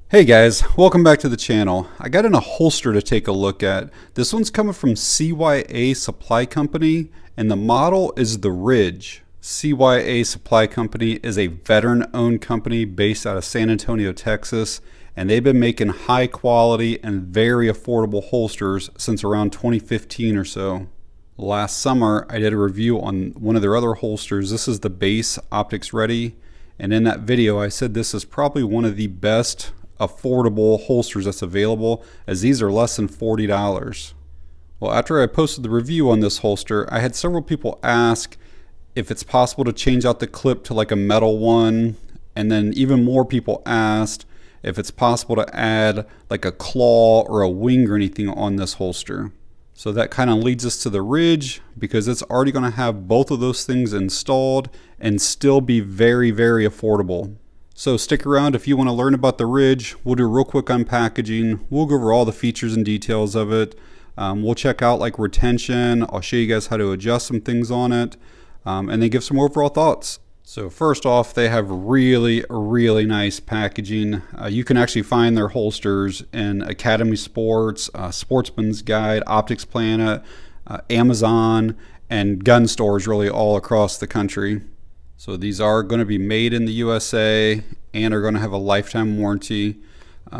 Hey guys, welcome back to the channel. I got in a holster to take a look at. This one's coming from CYA Supply Company and the model is the Ridge. CYA Supply Company is a veteran-owned company based out of San Antonio, Texas, and they've been making high quality and very affordable holsters since around 2015 or so. Last summer, I did a review on one of their other holsters. This is the base Optics Ready, and in that video I said this is probably one of the best affordable holsters that's available, as these are less than $40. Well, after I posted the review on this holster, I had several people ask if it's possible to change out the clip to like a metal one, and then even more people asked if it's possible to add like a claw or a wing or anything on this holster. So that kind of leads us to the Ridge, because it's already going to have both of those things installed and still be very, very affordable. So stick around if you want to learn about the Ridge. We'll do a real quick unpackaging. We'll go over all the features and details of it. We'll check out like retention. I'll show you guys how to adjust some things on it, and then give some overall thoughts. So first off, they have really nice packaging. You can actually find their holsters in Academy Sports, Sportsman's Guide, Optics Planet, Amazon, and gun stores really all across the country. So these are going to be made in the USA and are going to have a lifetime warranty.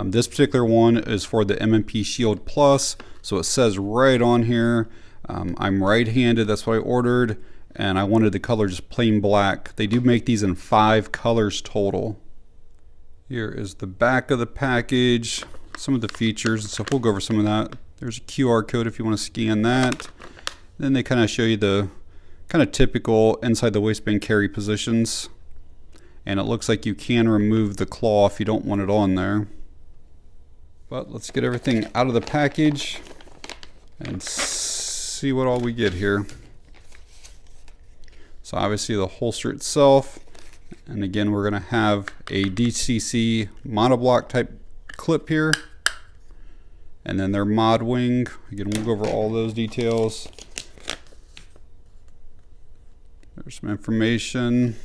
This particular one is for the M&P Shield Plus, so it says right on here. I'm right-handed, that's what I ordered, and I wanted the color just plain black. They do make these in 5 colors total. Here is the back of the package, some of the features, so we'll go over some of that. There's a QR code if you want to scan that. Then they kind of show you the kind of typical inside the waistband carry positions, and it looks like you can remove the claw if you don't want it on there. But let's get everything out of the package and see what all we get here. So obviously the holster itself, and again we're going to have a DCC monoblock type clip here, and then their mod wing. Again, we'll go over all those details. There's some information,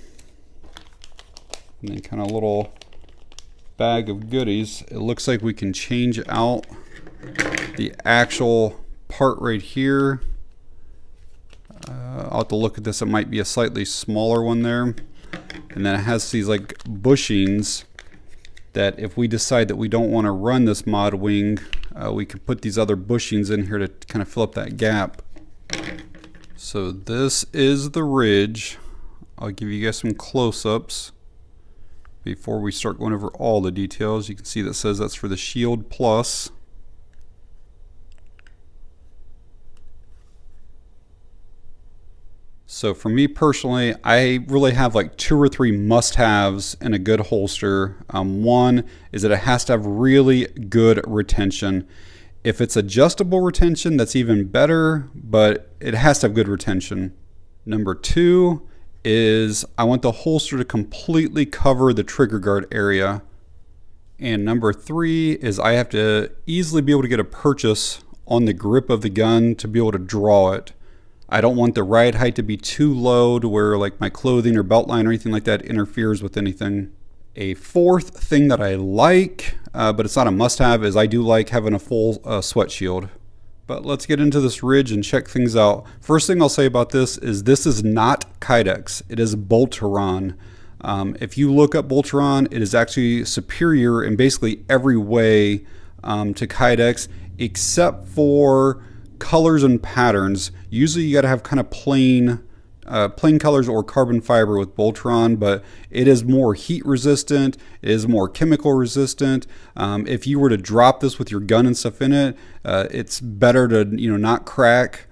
and then kind of a little bag of goodies. It looks like we can change out the actual part right here. I'll have to look at this. It might be a slightly smaller one there, and then it has these like bushings that if we decide that we don't want to run this mod wing, we can put these other bushings in here to kind of fill up that gap. So this is the Ridge. I'll give you guys some close-ups before we start going over all the details. You can see that says that's for the Shield Plus. So for me personally, I really have like 2 or 3 must-haves in a good holster. One is that it has to have really good retention. If it's adjustable retention, that's even better, but it has to have good retention. Number 2 is I want the holster to completely cover the trigger guard area. And number 3 is I have to easily be able to get a purchase on the grip of the gun to be able to draw it. I don't want the ride height to be too low to where like my clothing or belt line or anything like that interferes with anything. A 4th thing that I like, but it's not a must-have, is I do like having a full sweat shield. But let's get into this Ridge and check things out. First thing I'll say about this is not Kydex. It is Boltaron. If you look up Boltaron, it is actually superior in basically every way to Kydex, except for colors and patterns. Usually you got to have kind of plain colors or carbon fiber with Boltaron, but it is more heat resistant, it is more chemical resistant. If you were to drop this with your gun and stuff in it, it's better to not crack.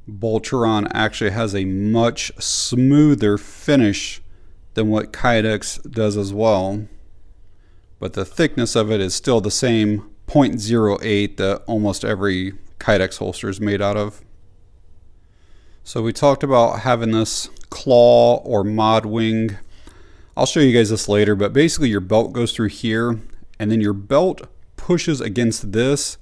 Boltaron actually has a much smoother finish than what Kydex does as well, but the thickness of it is still the same 0.08 that almost every Kydex holster is made out of. So we talked about having this claw or mod wing. I'll show you guys this later, but basically your belt goes through here, and then your belt pushes against this,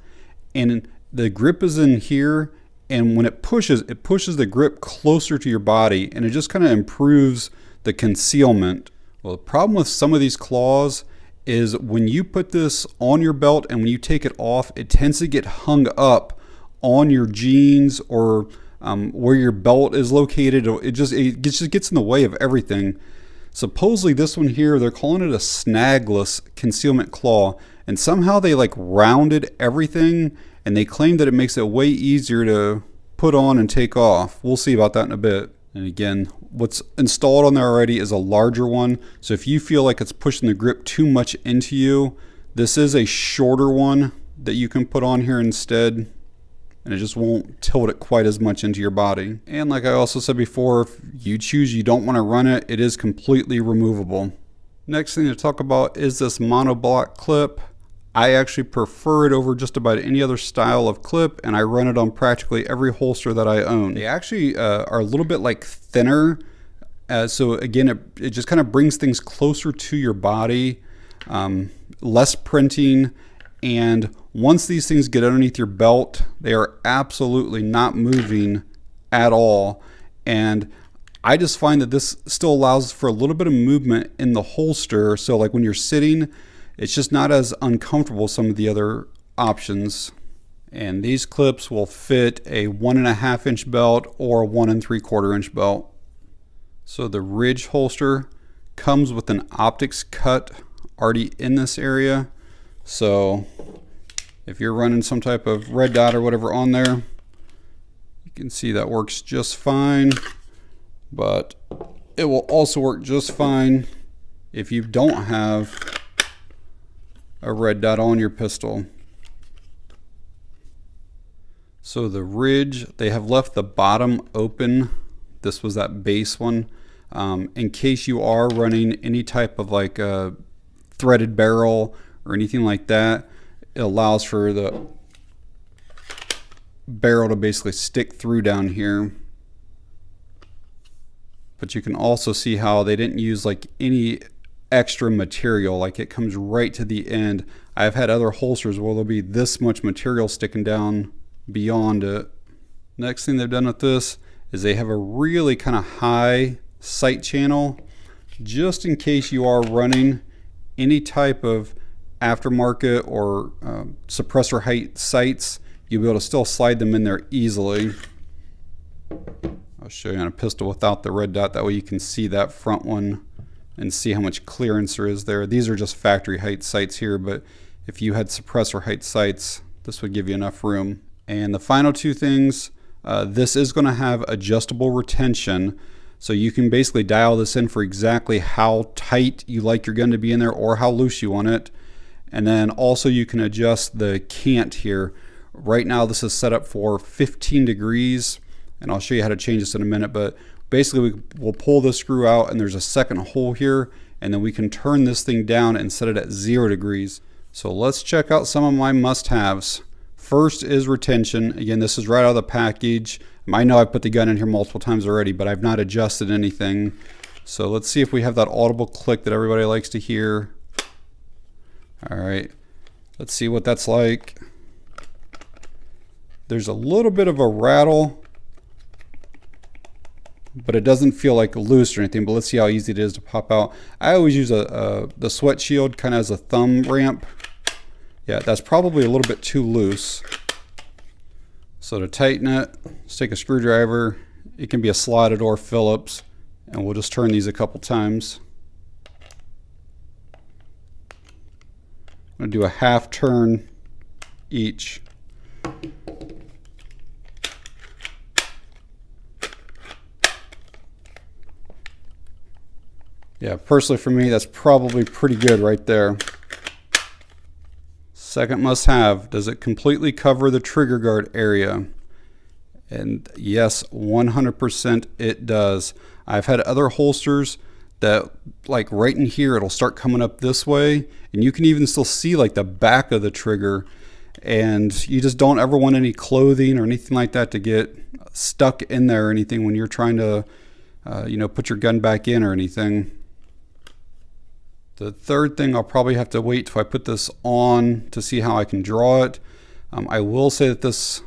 and the grip is in here, and when it pushes the grip closer to your body, and it just kind of improves the concealment. Well, the problem with some of these claws is when you put this on your belt and when you take it off, it tends to get hung up on your jeans or where your belt is located. It just gets in the way of everything. Supposedly this one here, they're calling it a snagless concealment claw, and somehow they like rounded everything, and they claim that it makes it way easier to put on and take off. We'll see about that in a bit. And again, what's installed on there already is a larger one, so if you feel like it's pushing the grip too much into you, this is a shorter one that you can put on here instead, and it just won't tilt it quite as much into your body. And like I also said before, if you choose you don't want to run it, it is completely removable. Next thing to talk about is this monoblock clip. I actually prefer it over just about any other style of clip, and I run it on practically every holster that I own. They actually are a little bit like thinner, so again it just kind of brings things closer to your body, less printing, and once these things get underneath your belt, they are absolutely not moving at all. And I just find that this still allows for a little bit of movement in the holster, so like when you're sitting, it's just not as uncomfortable as some of the other options. And these clips will fit a 1.5 inch belt or a 1 3/4 inch belt. So the Ridge holster comes with an optics cut already in this area. So if you're running some type of red dot or whatever on there, you can see that works just fine. But it will also work just fine if you don't have a red dot on your pistol. So the Ridge, they have left the bottom open. This was that base one. In case you are running any type of like a threaded barrel or anything like that, it allows for the barrel to basically stick through down here. But you can also see how they didn't use like any extra material, like it comes right to the end. I've had other holsters where there'll be this much material sticking down beyond it. Next thing they've done with this is they have a really kind of high sight channel, just in case you are running any type of aftermarket or suppressor height sights, you'll be able to still slide them in there easily. I'll show you on a pistol without the red dot, that way you can see that front one and see how much clearance there is there. These are just factory height sights here, but if you had suppressor height sights, this would give you enough room. And the final two things, this is going to have adjustable retention, so you can basically dial this in for exactly how tight you like your gun to be in there or how loose you want it. And then also you can adjust the cant here. Right now this is set up for 15 degrees, and I'll show you how to change this in a minute, but basically we'll pull this screw out and there's a second hole here, and then we can turn this thing down and set it at 0 degrees. So let's check out some of my must-haves. First is retention. Again, this is right out of the package. I know I've put the gun in here multiple times already, but I've not adjusted anything. So let's see if we have that audible click that everybody likes to hear. All right, let's see what that's like. There's a little bit of a rattle, but it doesn't feel like loose or anything. But let's see how easy it is to pop out. I always use the sweat shield kind of as a thumb ramp. Yeah, that's probably a little bit too loose. So to tighten it, let's take a screwdriver. It can be a slotted or Phillips, and we'll just turn these a couple times. I'm going to do a half turn each. Yeah, personally for me, that's probably pretty good right there. Second must have, does it completely cover the trigger guard area? And yes, 100% it does. I've had other holsters that like right in here, it'll start coming up this way, and you can even still see like the back of the trigger, and you just don't ever want any clothing or anything like that to get stuck in there or anything when you're trying to put your gun back in or anything. The third thing, I'll probably have to wait till I put this on to see how I can draw it. I will say that this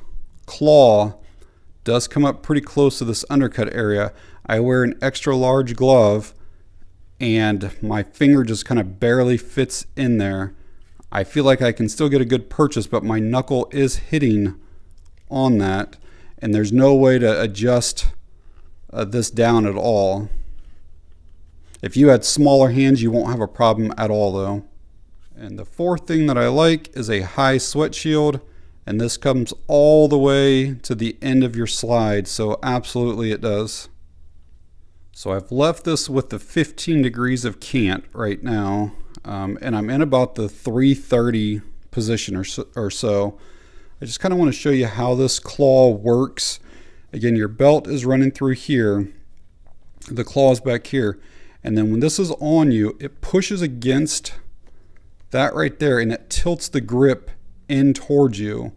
claw does come up pretty close to this undercut area. I wear an extra large glove, and my finger just kind of barely fits in there. I feel like I can still get a good purchase, but my knuckle is hitting on that, and there's no way to adjust this down at all. If you had smaller hands, you won't have a problem at all though. And the fourth thing that I like is a high sweat shield, and this comes all the way to the end of your slide, so absolutely it does. So I've left this with the 15 degrees of cant right now, and I'm in about the 330 position or so. I just kind of want to show you how this claw works. Again, your belt is running through here, the claw is back here, and then when this is on you, it pushes against that right there, and it tilts the grip in towards you.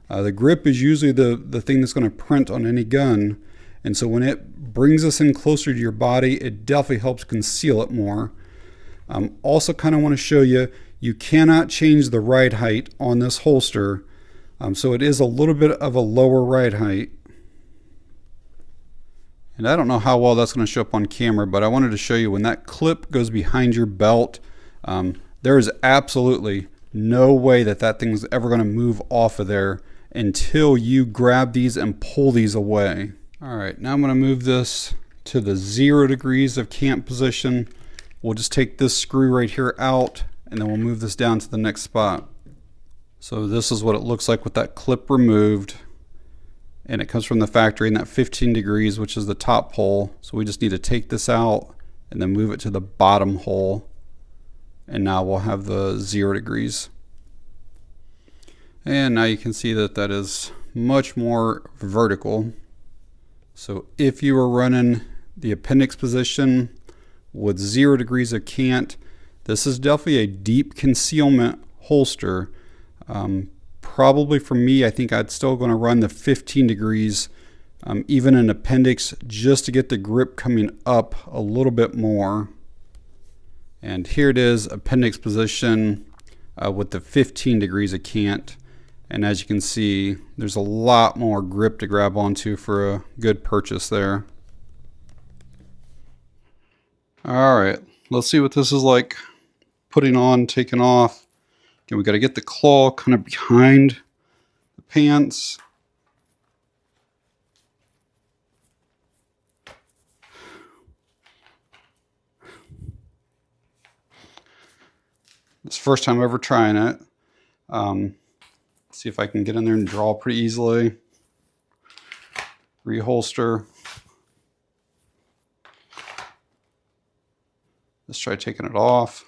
The grip is usually the thing that's going to print on any gun, and so when it brings us in closer to your body, it definitely helps conceal it more. Also kind of want to show you, you cannot change the ride height on this holster, so it is a little bit of a lower ride height. And I don't know how well that's going to show up on camera, but I wanted to show you when that clip goes behind your belt, there is absolutely no way that that thing's ever going to move off of there until you grab these and pull these away. All right, now I'm going to move this to the 0 degrees of cant position. We'll just take this screw right here out, and then we'll move this down to the next spot. So this is what it looks like with that clip removed, and it comes from the factory in that 15 degrees, which is the top hole. So we just need to take this out and then move it to the bottom hole, and now we'll have the 0 degrees. And now you can see that that is much more vertical. So if you were running the appendix position with 0 degrees of cant, this is definitely a deep concealment holster. Probably for me, I think I'd still going to run the 15 degrees, even in appendix, just to get the grip coming up a little bit more. And here it is, appendix position with the 15 degrees of cant. And as you can see, there's a lot more grip to grab onto for a good purchase there. All right, let's see what this is like putting on, taking off. Again, we got to get the claw kind of behind the pants. It's the first time ever trying it. See if I can get in there and draw pretty easily. Reholster. Let's try taking it off.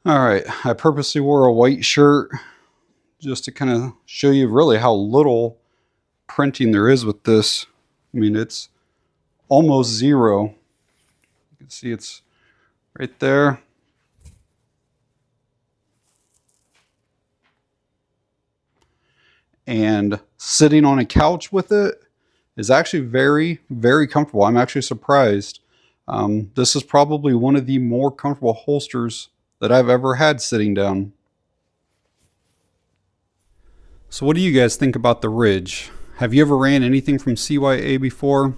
All right, I purposely wore a white shirt just to kind of show you really how little printing there is with this. I mean, it's almost 0. You can see it's right there. And sitting on a couch with it is actually very, very comfortable. I'm actually surprised. This is probably one of the more comfortable holsters that I've ever had sitting down. So what do you guys think about the Ridge? Have you ever ran anything from CYA before?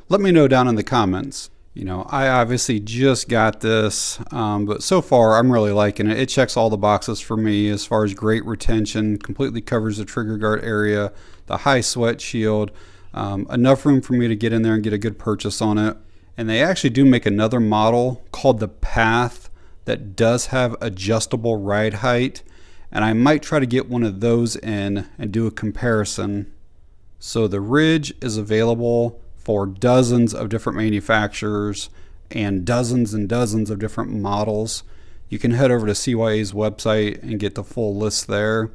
Let me know down in the comments. You know, I obviously just got this, but so far I'm really liking it. It checks all the boxes for me as far as great retention, completely covers the trigger guard area, the high sweat shield, enough room for me to get in there and get a good purchase on it. And they actually do make another model called the Path that does have adjustable ride height, and I might try to get one of those in and do a comparison. So the Ridge is available for dozens of different manufacturers and dozens of different models. You can head over to CYA's website and get the full list there.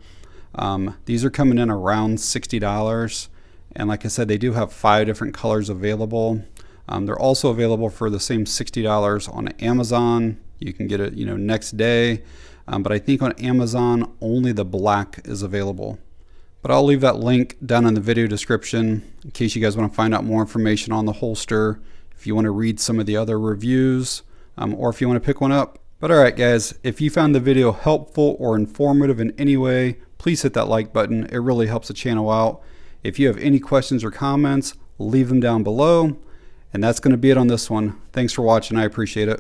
These are coming in around $60, and like I said, they do have 5 different colors available. They're also available for the same $60 on Amazon. You can get it, next day, but I think on Amazon only the black is available. But I'll leave that link down in the video description in case you guys want to find out more information on the holster, if you want to read some of the other reviews, or if you want to pick one up. But all right, guys, if you found the video helpful or informative in any way, please hit that like button. It really helps the channel out. If you have any questions or comments, leave them down below. And that's going to be it on this one. Thanks for watching. I appreciate it.